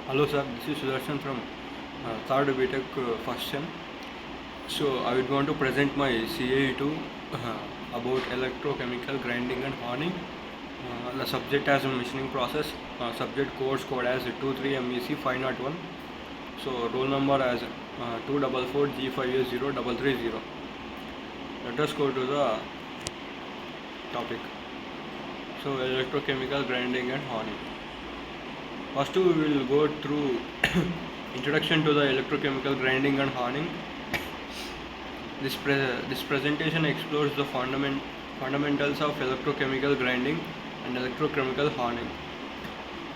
Hello sir, this is Sudharsan from 3rd BTech first sem. So I would want to present my CAA-2 about electrochemical grinding and honing. The subject as a machining process, subject course code as 23MEC501. So roll number as 244G5A0330. Let us go to the topic. So electrochemical grinding and honing. First we will go through introduction to the electrochemical grinding and honing. This presentation explores the fundamentals of electrochemical grinding and electrochemical honing.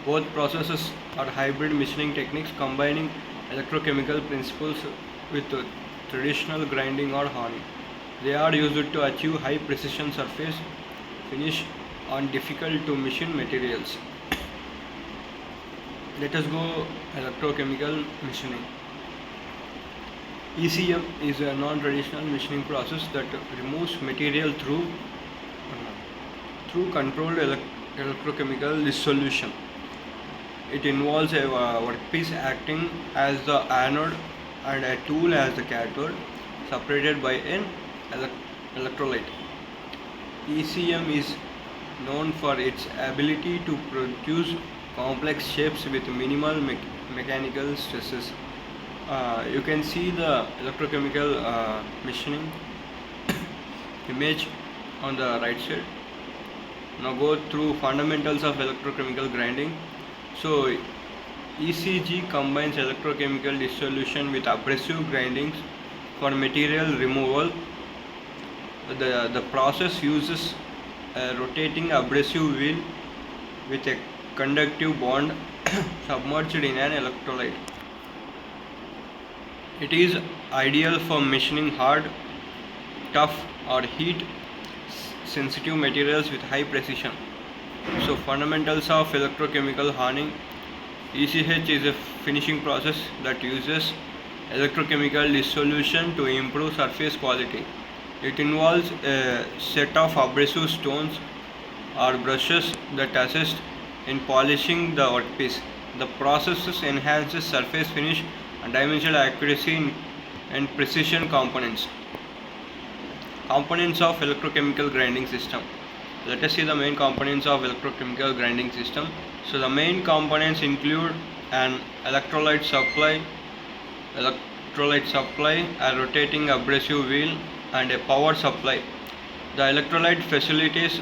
Both processes are hybrid machining techniques combining electrochemical principles with traditional grinding or honing. They are used to achieve high precision surface finish on difficult to machine materials. Let us go electrochemical machining. ECM is a non-traditional machining process that removes material through controlled electrochemical dissolution. It involves a workpiece acting as the anode and a tool as the cathode, separated by an electrolyte. ECM is known for its ability to produce complex shapes with minimal mechanical stresses. You can see the electrochemical machining image on the right side. Now go through fundamentals of electrochemical grinding. So ECG combines electrochemical dissolution with abrasive grindings for material removal. The process uses a rotating abrasive wheel with a conductive bond submerged in an electrolyte. It is ideal for machining hard, tough or heat sensitive materials with high precision. So fundamentals of electrochemical honing. ECH is a finishing process that uses electrochemical dissolution to improve surface quality. It involves a set of abrasive stones or brushes that assist in polishing the workpiece. The process enhances surface finish and dimensional accuracy and precision components. Components of electrochemical grinding system. Let us see the main components of electrochemical grinding system. So the main components include an electrolyte supply, a rotating abrasive wheel, and a power supply. The electrolyte facilitates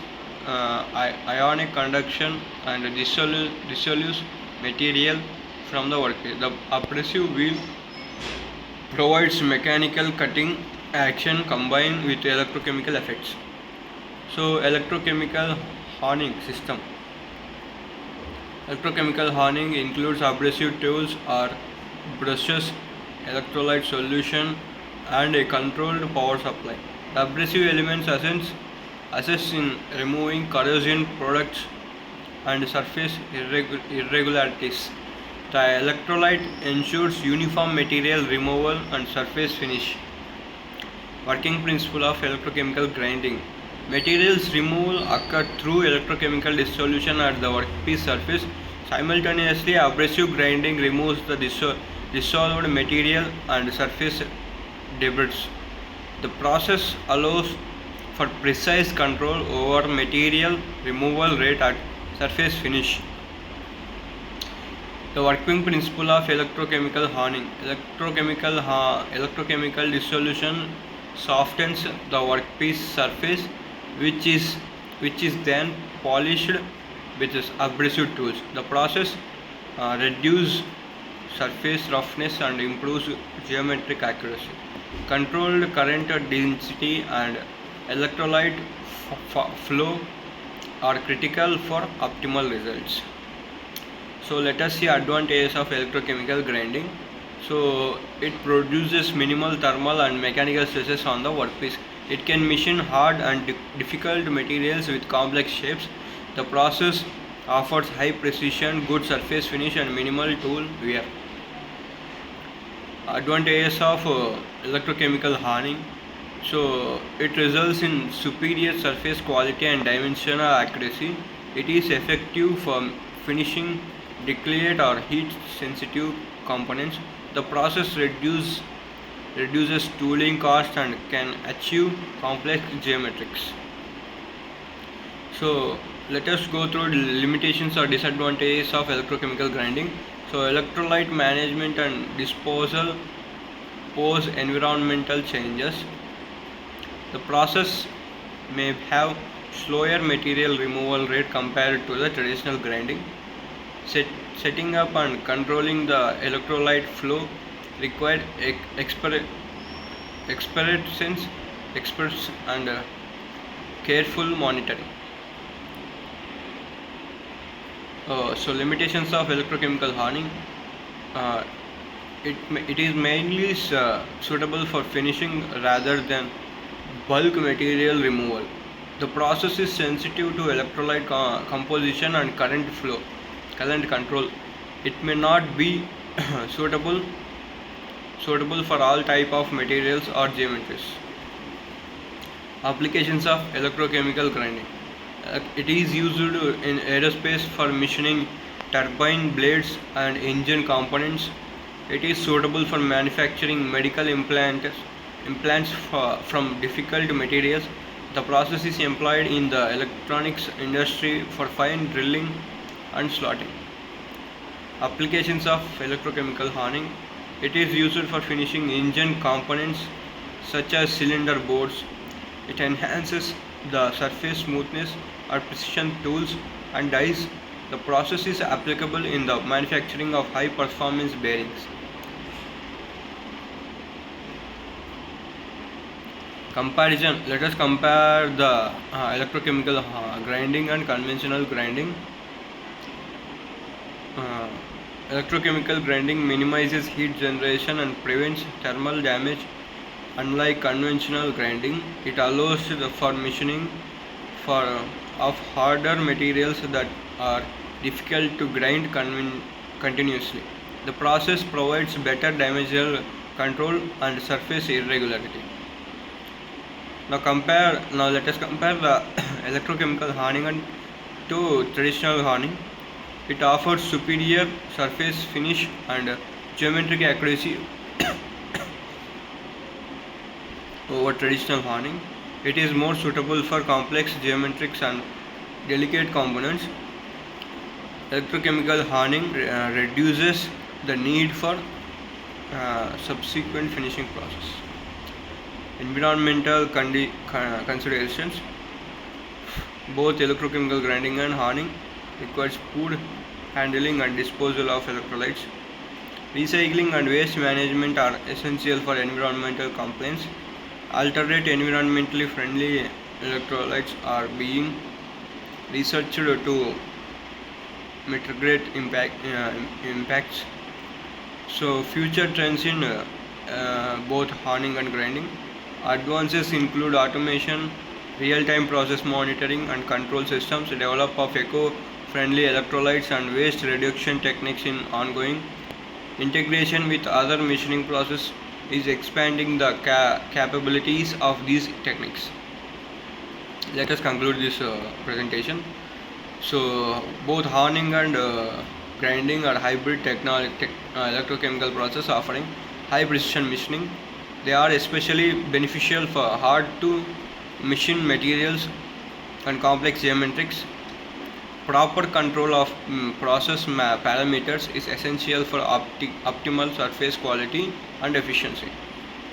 ionic conduction and dissolves material from the workpiece. The abrasive wheel provides mechanical cutting action combined with electrochemical effects. So electrochemical honing system. Electrochemical honing includes abrasive tools or brushes, electrolyte solution, and a controlled power supply. The abrasive elements assist in removing corrosion products and surface irregularities. The electrolyte ensures uniform material removal and surface finish. Working principle of electrochemical grinding. Materials removal occur through electrochemical dissolution at the workpiece surface. Simultaneously, abrasive grinding removes the dissolved material and surface debris. The process allows for precise control over material removal rate at surface finish. The working principle of electrochemical honing. Electrochemical dissolution softens the workpiece surface, which is then polished with abrasive tools. The process reduces surface roughness and improves geometric accuracy. Controlled current density and electrolyte flow are critical for optimal results. So let us see advantages of electrochemical grinding. So it produces minimal thermal and mechanical stresses on the workpiece. It can machine hard and difficult materials with complex shapes. The process offers high precision, good surface finish and minimal tool wear. Advantages of electrochemical honing. So it results in superior surface quality and dimensional accuracy. It is effective for finishing decayed or heat sensitive components. The process reduces tooling cost and can achieve complex geometrics. So let us go through the limitations or disadvantages of electrochemical grinding. So electrolyte management and disposal pose environmental changes. The process may have slower material removal rate compared to the traditional grinding. Setting up and controlling the electrolyte flow required experts and careful monitoring. So limitations of electrochemical hardening. Uh, it is mainly suitable for finishing rather than bulk material removal. The process is sensitive to electrolyte composition and current control. It may not be suitable for all type of materials or geometries. Applications of electrochemical grinding. It is used in aerospace for machining turbine blades and engine components. It is suitable for manufacturing medical implants from difficult materials. The process is employed in the electronics industry for fine drilling and slotting. Applications of electrochemical hardening. It is used for finishing engine components such as cylinder boards. It enhances the surface smoothness or precision tools and dies. The process is applicable in the manufacturing of high performance bearings. Comparison. Let us compare the electrochemical grinding and conventional grinding. Electrochemical grinding minimizes heat generation and prevents thermal damage. Unlike conventional grinding, it allows for machining of harder materials that are difficult to grind continuously. The process provides better dimensional control and surface irregularity. Now let us compare the electrochemical hardening to traditional hardening. It offers superior surface finish and geometric accuracy over traditional hardening. It is more suitable for complex geometrics and delicate components. Electrochemical hardening reduces the need for subsequent finishing process. Environmental considerations. Both electrochemical grinding and hardening requires good handling and disposal of electrolytes. Recycling and waste management are essential for environmental compliance. Alternate environmentally friendly electrolytes are being researched to mitigate impacts. So future trends in both hardening and grinding. Advances include automation, real-time process monitoring and control systems, develop of eco-friendly electrolytes and waste reduction techniques in ongoing. Integration with other machining process is expanding the capabilities of these techniques. Let us conclude this presentation. So both hardening and grinding are hybrid electrochemical process offering high precision machining. They are especially beneficial for hard to machine materials and complex geometrics. Proper control of process parameters is essential for optimal surface quality and efficiency.